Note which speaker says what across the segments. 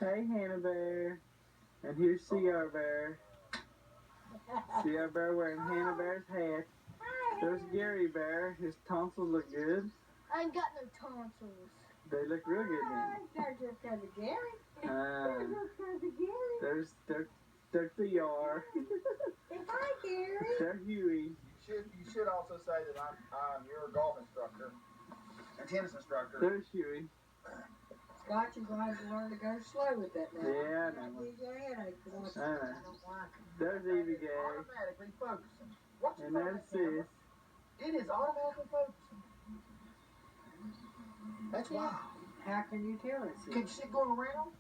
Speaker 1: Hey, Hannah Bear. And here's CR Bear. CR Bear wearing Hannah Bear's hat. There's Gary Bear. His tonsils look good.
Speaker 2: I ain't got no tonsils.
Speaker 1: They look real good then.
Speaker 2: They're just because of Gary.
Speaker 1: They're
Speaker 2: just because of Gary.
Speaker 1: There's CR.
Speaker 2: Hi, Gary.
Speaker 1: They're Huey.
Speaker 3: You should also say that I'm your golf instructor and tennis instructor.
Speaker 1: There's Huey.
Speaker 2: Scott, you're going to have to learn to go slow with that now.
Speaker 1: Yeah, I know.
Speaker 2: Gives you a headache. I don't like it.
Speaker 1: There's Evie Gay.
Speaker 3: Automatically focusing. What's
Speaker 1: And there's Sis.
Speaker 3: It is automatically focusing. That's wild.
Speaker 2: How can you tell it?
Speaker 3: Can you see it going around?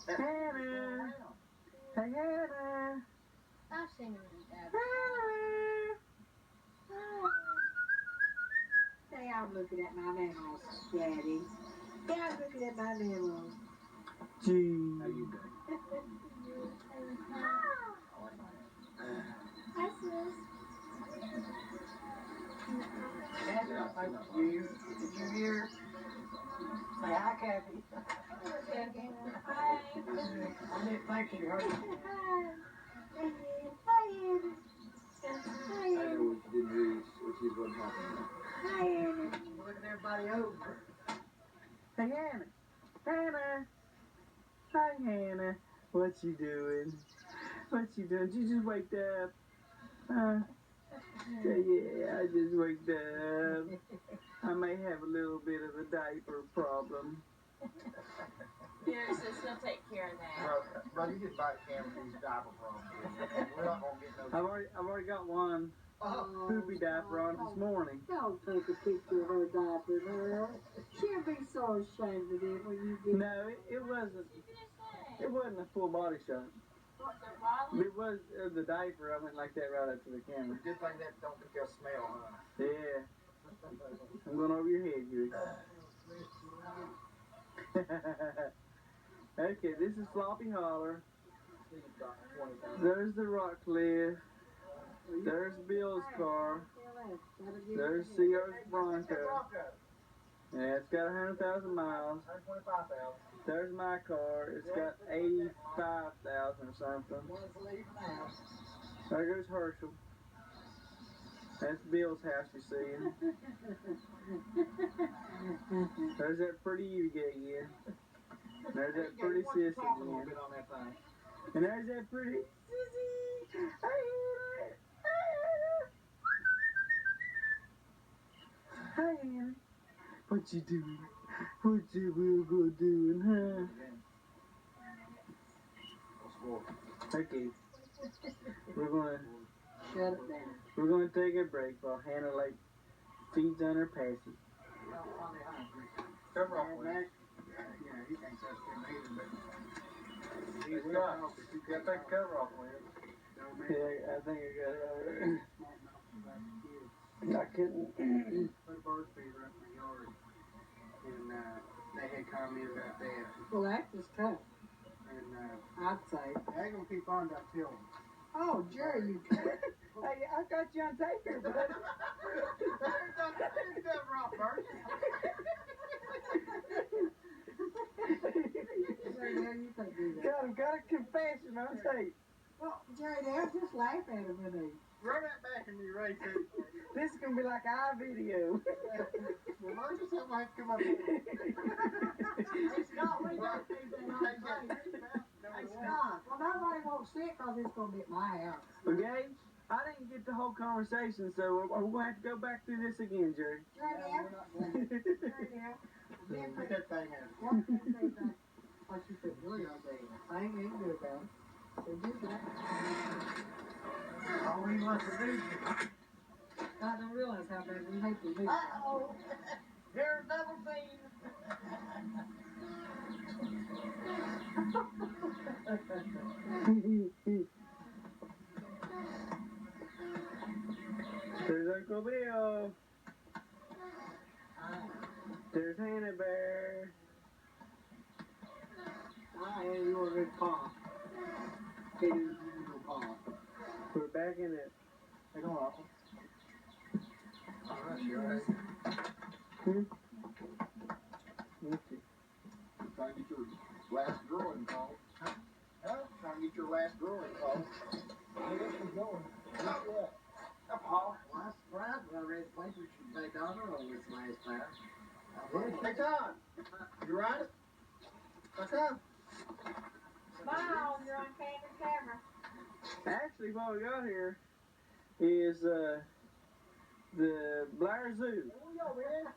Speaker 1: Hannah. Hey, Hannah.
Speaker 2: I've seen her eat that. Say, I'm looking at my mammals, Daddy. Yeah, I'm looking at my mammals.
Speaker 1: Gee.
Speaker 3: How you doing?
Speaker 2: Hi, sis.
Speaker 3: Thank you. Did you hear? Say hi, Kathy.
Speaker 2: Hi.
Speaker 3: I didn't think she heard you.
Speaker 2: Hi. Hi, Anna. Hi,
Speaker 3: I
Speaker 2: Anna.
Speaker 3: know what you didn't hear what she was talking about.
Speaker 2: Hi, Anna.
Speaker 3: Looking everybody over.
Speaker 1: Hey, Hannah. Hannah. Hi, Hannah. What you doing? What you doing? Did you just wake up? Yeah, I just waked up. I may have a little bit of a diaper problem.
Speaker 4: Gary says he'll take care of that.
Speaker 3: Bro, you get back camera these diaper problems. We're not gonna get no.
Speaker 1: I've already got one poopy diaper on this morning.
Speaker 2: Don't take a picture of her diaper, girl. She'll be so ashamed of it when you get.
Speaker 1: No, it wasn't. It wasn't a full body shot. It was the diaper. I went like that right up to the camera.
Speaker 3: Good thing that don't get your smell, huh?
Speaker 1: Yeah. I'm going over your head, Huey. Okay, this is Floppy Holler. There's the rock cliff. There's Bill's car. There's CR's Bronco. Yeah, it's got 100,000 miles.
Speaker 3: 125,000.
Speaker 1: There's my car. It's got 85,000 or something. There goes Herschel. That's Bill's house you see. There's that pretty Evie again. There's that pretty Sissy again. And there's that pretty Sissy. Hi, Anna. What you doing? What you will go doing, huh? Okay. We're gonna take a break while Hannah like feeds on her passy.
Speaker 3: Cover off with it.
Speaker 5: Yeah, he thinks that's him either, but
Speaker 3: He's not. You gotta take the cover off with it.
Speaker 1: Yeah, I think I got it. I couldn't.
Speaker 5: put a bird feeder up in the yard, and they had commented about that,
Speaker 2: Well, that's just tough,
Speaker 5: and
Speaker 2: I'd say.
Speaker 5: they ain't gonna keep on until them.
Speaker 2: Oh, Jerry, you
Speaker 1: Hey, I got you on tape here, bud.
Speaker 3: Cover off first.
Speaker 2: Jerry, now you can't do that.
Speaker 1: Got a confession on tape.
Speaker 2: Well, Jerry, they'll just laugh at him when they.
Speaker 3: Run that back and you right there.
Speaker 1: This is gonna be like our video.
Speaker 3: Well, why just something have to come up with it?
Speaker 2: Hey, Scott, we got to do that. Hey, Scott, well, nobody won't see it because it's going to be at my house.
Speaker 1: Okay? I didn't get the whole conversation, so we're gonna have to go back through this again, Jerry.
Speaker 2: Jerry, now. Jerry, now.
Speaker 3: Put that thing out.
Speaker 2: What can I say about what you said? Really, I say, I ain't good about it. So do that.
Speaker 3: All he wants to do.
Speaker 2: I don't realize how bad we hate to do.
Speaker 3: Uh-oh. Here's double scene.
Speaker 1: There's Uncle Bill. There's Hannah Bear.
Speaker 2: I had you a good paw. Hey, you go paw.
Speaker 1: We're back in it.
Speaker 3: Hey, go on. All right, you all right?
Speaker 1: Hmm? Let's see.
Speaker 3: Trying to get yours. Last growing call. Huh? Trying to get your last growing call. Hey, this is going. Yeah. Paul.
Speaker 2: Well, I was surprised when I read the paper she played daughter on this last time.
Speaker 3: Hey, Todd. You right? Okay.
Speaker 4: Smile, you're on camera.
Speaker 1: Actually, what we got here is the Blair Zoo.
Speaker 3: Here we go, man.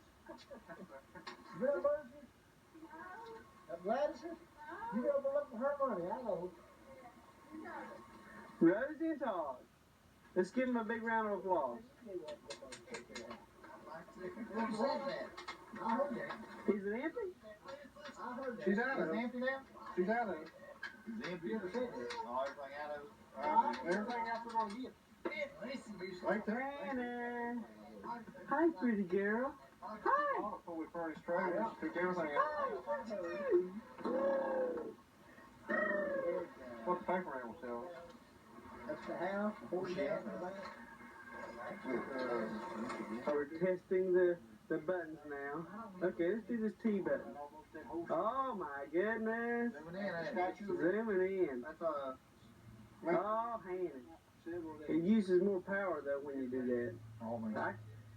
Speaker 3: You gonna lose it? Gladys? You gonna look for her money, I know.
Speaker 1: Rosie and Todd. Let's give them a big round of applause.
Speaker 2: Who said that? I heard that.
Speaker 1: Is it empty?
Speaker 2: I heard that.
Speaker 3: She's out of it. Empty now? She's out of it. It's empty.
Speaker 2: You ever said that?
Speaker 3: Oh, everything out of it. Everything else we're gonna get. Right there.
Speaker 1: Anna. Hi, pretty girl. Hi.
Speaker 3: Before we furnished trailers, took everything out. What's the paper animal sell?
Speaker 2: That's the house, 40,000 back.
Speaker 1: So we're testing the buttons now. Okay, let's do this T button. Oh my goodness. Zooming in.
Speaker 3: That's
Speaker 1: Oh, Hannah. It uses more power though when you do that.
Speaker 3: oh my.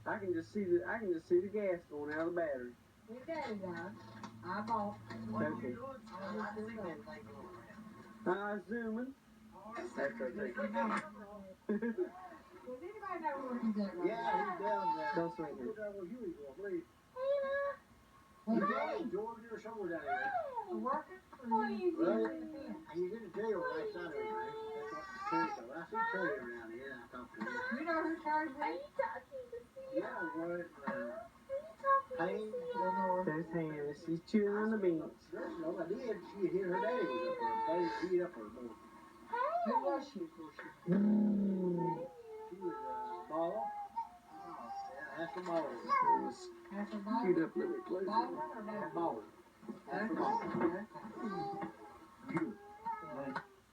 Speaker 1: I can just see the gas going out of the battery.
Speaker 2: Your daddy died. I bought.
Speaker 1: Okay. Zooming. That's okay.
Speaker 2: Does anybody know where he's at right
Speaker 3: Yeah, he's down there.
Speaker 1: Don't swing it.
Speaker 3: He's down in Georgia or somewhere down there.
Speaker 2: now? Working?
Speaker 4: What are you doing?
Speaker 3: He's in the jail right side of it. I see Terry around here. I talked to him.
Speaker 2: You know who Terry's
Speaker 4: Are
Speaker 2: with?
Speaker 4: you talking to see?
Speaker 3: Yeah, what?
Speaker 4: Are you talking to see?
Speaker 1: There's Hannah. She's chewing on the beans.
Speaker 3: No, I did. She had hit her daddy was up there. Daddy beat up her boy.
Speaker 2: Who was she before she?
Speaker 3: She was ball. That's the ball.
Speaker 2: Half a ball?
Speaker 1: Scoot up a little bit closer.
Speaker 2: Ball or no?
Speaker 3: Ball. That's the ball. You.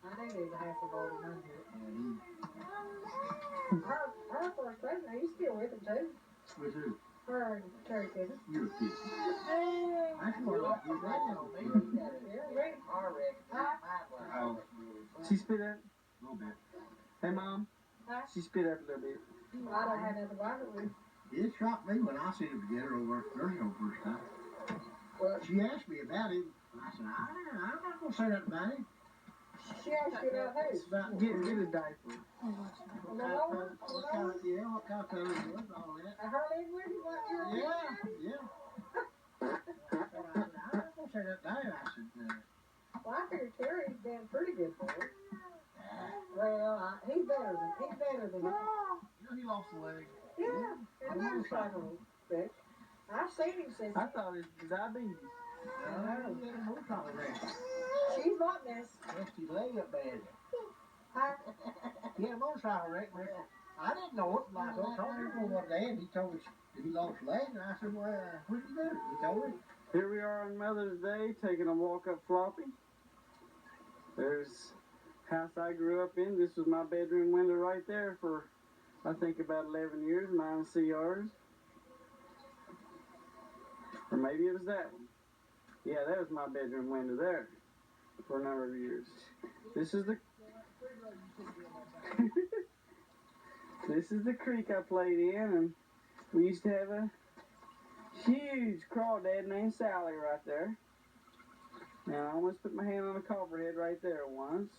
Speaker 2: I think there's a half a ball in here. Her first president, he's still with him too.
Speaker 3: With who?
Speaker 2: Her and Terry Kevin.
Speaker 3: You're a kid. That's what I do.
Speaker 2: Yeah, Rick.
Speaker 3: Oh,
Speaker 1: She spit up.
Speaker 3: a little bit.
Speaker 1: Hey, Mom.
Speaker 2: Huh?
Speaker 1: She spit up a little bit.
Speaker 2: I don't have nothing to wipe it with.
Speaker 3: It shocked me when I seen him together over at Thursday first time.
Speaker 2: Well,
Speaker 3: She asked me about him. I said, I'm not going to say nothing about him.
Speaker 2: she asked you about who?
Speaker 3: It's about
Speaker 1: Get a diaper.
Speaker 3: what kind of color it was, all that.
Speaker 2: Her living with you like you're
Speaker 3: Yeah. I'm not going to say that about him. I said,
Speaker 2: Well, I figured Terry's been pretty good for her. Well, he's better than
Speaker 3: you know, he lost a leg.
Speaker 2: yeah, in a motorcycle. Bitch. I've seen him since.
Speaker 1: I thought it was diabetes.
Speaker 3: He had a motorcycle wreck.
Speaker 2: She's not this.
Speaker 3: Messed his leg up bad.
Speaker 2: I,
Speaker 3: He had a motorcycle wreck. I didn't know it. I told him one day, and he told me he lost his leg. And I said, well, what did you do? He told me.
Speaker 1: Here we are on Mother's Day, taking a walk up Floppy. There's house I grew up in. This was my bedroom window right there for, I think, about 11 years. Mine and CR's. Or maybe it was that one. Yeah, that was my bedroom window there for a number of years. This is the this is the creek I played in, and we used to have a huge crawdad named Sally right there. Now I almost put my hand on a copperhead right there once.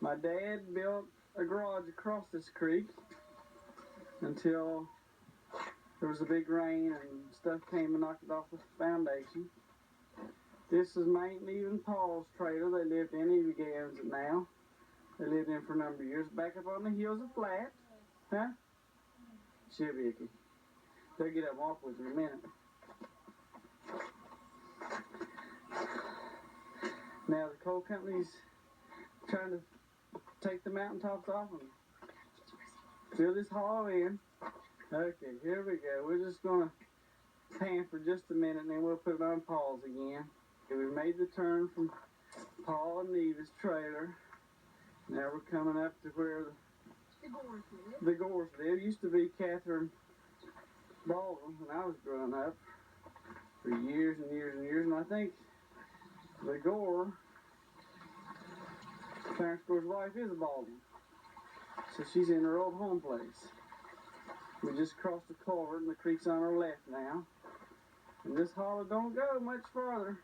Speaker 1: My dad built a garage across this creek until there was a big rain and stuff came and knocked it off the foundation. This is my Aunt Eve and Paul's trailer. They lived in. He begins it now. They lived in for a number of years. Back up on the hills of Flat. Huh? Sure, Vicky. They'll get up and walk with you in a minute. Now the coal company's trying to take the mountaintops off and fill this hollow in. Okay, here we go. We're just going to pan for just a minute and then we'll put it on pause again. Okay, we made the turn from Paul and Neva's trailer. Now we're coming up to where the Gores live. Used to be Catherine Baldwin when I was growing up for years and years and years. And I think the Gore, Clarence Gore's wife, is a Baldwin. So she's in her old home place. We just crossed the culvert and the creek's on our left now. And this holler don't go much farther.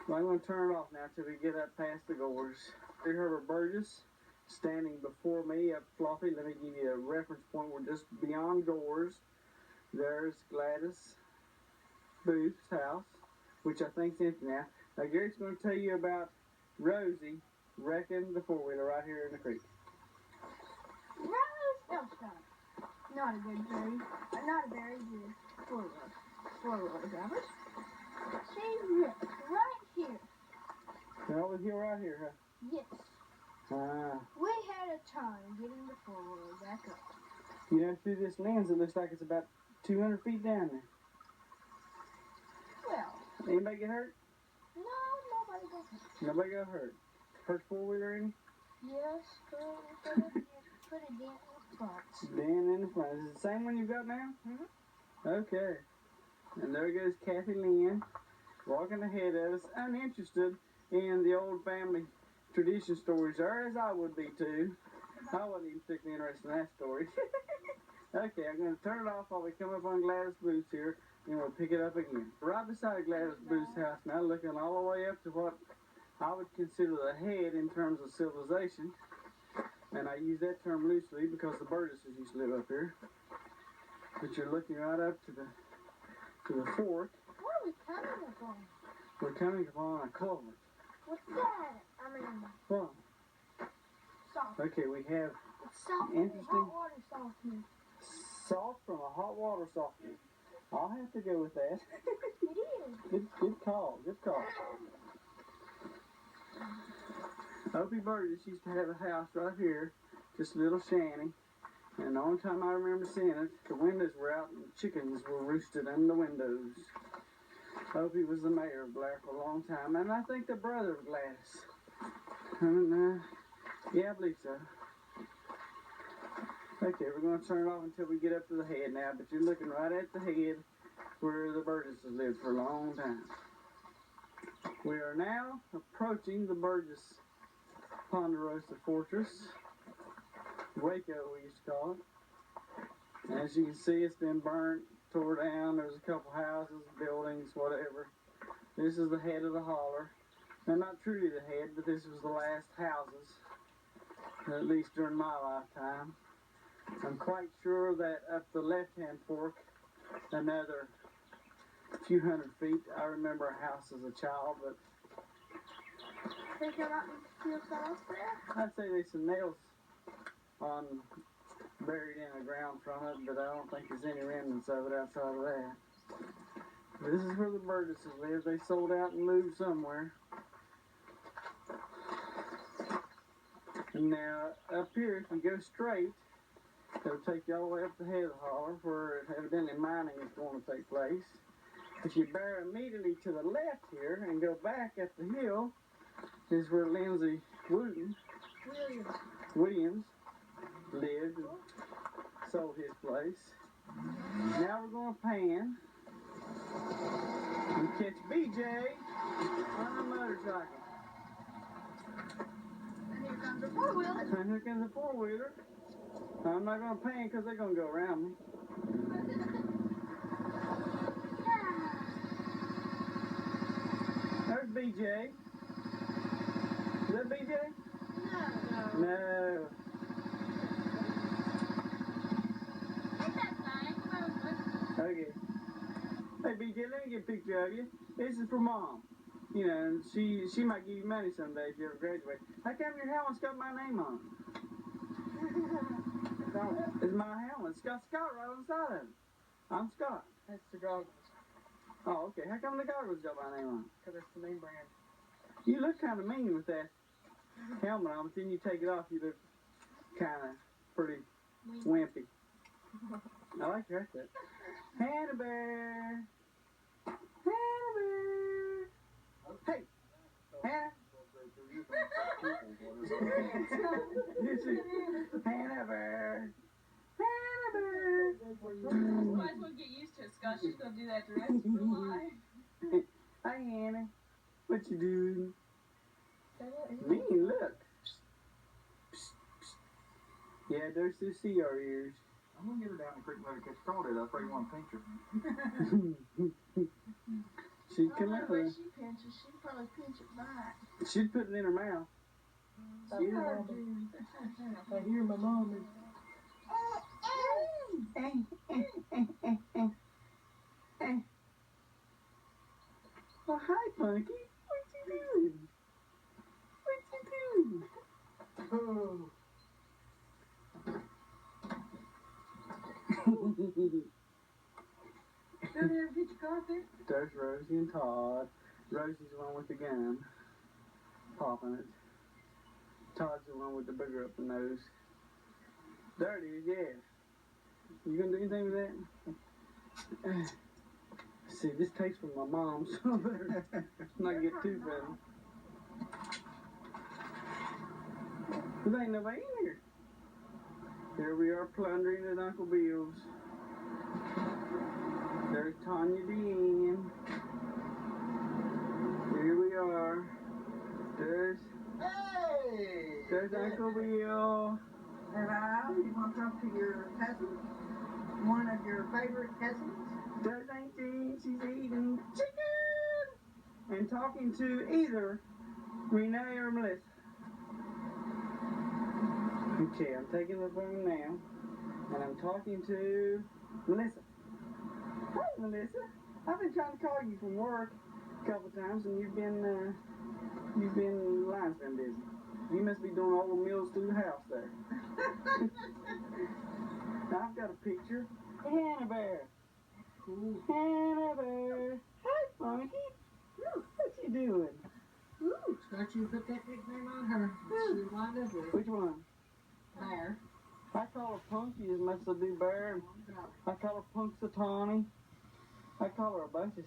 Speaker 1: Well, I'm going to turn it off now till we get up past the Gores. Here, Herbert Burgess standing before me up Fluffy. Let me give you a reference point. We're just beyond Gores. There's Gladys Booth's house, which I think's empty now. Now Gary's going to tell you about Rosie wrecking the four-wheeler right here in the creek.
Speaker 6: Rose, no, stop. Not a good very, not a very good four-wheeler driver. She ripped right here.
Speaker 1: Now over here, right here, huh?
Speaker 6: Yes.
Speaker 1: Ah.
Speaker 6: We had a time getting the four-wheeler back up.
Speaker 1: You know, through this lens, it looks like it's about 200 feet down there.
Speaker 6: Well,
Speaker 1: Anybody get hurt?
Speaker 6: no, nobody got hurt.
Speaker 1: Nobody got hurt. Hurt four-wheeler any?
Speaker 6: Yes, put a dent in the front.
Speaker 1: Dan in the front. Is it the same one you've got now?
Speaker 6: Mhm.
Speaker 1: Okay. And there goes Kathy Lynn, walking ahead of us, uninterested in the old family tradition stories, or as I would be too. I wasn't even particularly interested in that story. Okay, I'm going to turn it off while we come up on Gladys Booth's here, and we'll pick it up again. Right beside Gladys Booth's house now, looking all the way up to what I would consider the head in terms of civilization. And I use that term loosely because the Burgesses used to live up here. But you're looking right up to the fork.
Speaker 6: What are we coming upon?
Speaker 1: We're coming upon a culvert.
Speaker 6: What's that? I mean,
Speaker 1: Well,
Speaker 6: salt.
Speaker 1: okay, we have
Speaker 6: It's salt.
Speaker 1: Interesting.
Speaker 6: Hot water softener.
Speaker 1: salt from a hot water softener. I'll have to go with that.
Speaker 6: It is.
Speaker 1: Good call. Good call. Opie Burgess used to have a house right here, just a little shanty. And the only time I remember seeing it, the windows were out and chickens were roosted in the windows. Opie was the mayor of Blair for a long time, and I think the brother of Gladys. And, yeah, I believe so. Okay, we're going to turn it off until we get up to the head now, but you're looking right at the head where the Burgesses lived for a long time. We are now approaching the Burgess Ponderosa Fortress. Waco, we used to call it. And as you can see, it's been burnt, tore down. There's a couple houses, buildings, whatever. This is the head of the holler. Now, not truly the head, but this was the last houses, at least during my lifetime. I'm quite sure that up the left-hand fork, another few hundred feet. I remember a house as a child, but
Speaker 6: Think there might be a few cells there?
Speaker 1: I'd say there's some nails buried in the ground from it, but I don't think there's any remnants of it outside of that. This is where the Burgesses lived. They sold out and moved somewhere. Now, up here, if you go straight, it'll take you all the way up the head of the holler, where evidently mining is going to take place. If you bear immediately to the left here and go back up the hill, is where Lindsay Williams lived and sold his place. Now we're going to pan and catch BJ on a motorcycle.
Speaker 6: And here comes the four-wheeler.
Speaker 1: And here comes the four-wheeler. I'm not going to pan because they're going to go around me. There's BJ. Is that BJ?
Speaker 6: No.
Speaker 1: No.
Speaker 4: Ain't that fine? Come on, look.
Speaker 1: Okay. Hey BJ, let me get a picture of you. This is for Mom. You know, and she might give you money someday if you ever graduate. How come your helmet's got my name on it? It's my helmet. It's got Scott right on the side of it. I'm Scott.
Speaker 5: That's the goggles,
Speaker 1: Oh, okay. How come the goggles got my name on it?
Speaker 5: because that's the name brand.
Speaker 1: You look kind of mean with that helmet on, but then you take it off, you look kind of pretty wimpy. I like your haircut. Hannah Bear! Hannah Bear! Hey! Hannah! Hannah Bear! Hannah Bear!
Speaker 4: Might as well get used to it, Scott. She's gonna do that the rest of her life.
Speaker 1: Hi, Hannah. What you doing?
Speaker 6: So what is it?
Speaker 1: Mean, look. Yeah, there's the CR ears.
Speaker 7: I'm gonna get her down the creek and let her catch a crawdad. I probably want to pinch her.
Speaker 1: She'd
Speaker 6: I
Speaker 1: come
Speaker 6: don't
Speaker 1: out
Speaker 6: know
Speaker 1: there.
Speaker 6: where she pinches. She'd probably pinch it back.
Speaker 1: She'd put it in her mouth.
Speaker 6: She heard you.
Speaker 2: I hear my mom is.
Speaker 1: Well, hi, Punky. What you doing? What you doing?
Speaker 2: Did you ever get your car fixed?
Speaker 1: There's Rosie and Todd. Rosie's the one with the gun, popping it. Todd's the one with the booger up the nose. There it is, yeah. You gonna do anything with that? See, this takes from my mom, so I better not get too funny. There ain't nobody in here. Here we are plundering at Uncle Bill's. There's Tanya Deanne. Here we are. There's Uncle Bill.
Speaker 2: Hello, you want to talk to your cousin? One of your favorite cousins?
Speaker 1: There's Aunt Jean. She's eating chicken and talking to either Renee or Melissa. Okay, I'm taking the phone now, and I'm talking to Melissa. Hey, Melissa. I've been trying to call you from work a couple times, and line's been busy. You must be doing all the meals through the house there. I've got a picture. Hannah Bear.
Speaker 2: Cool.
Speaker 1: Hannah Bear. Hi, Funky. What you doing?
Speaker 2: Ooh, thought you put that nickname on her. She lined up with
Speaker 1: Which one?
Speaker 2: Blair.
Speaker 1: I call her Punky as much as I do Bear. I call her Punxsutawney. I call her a bunch of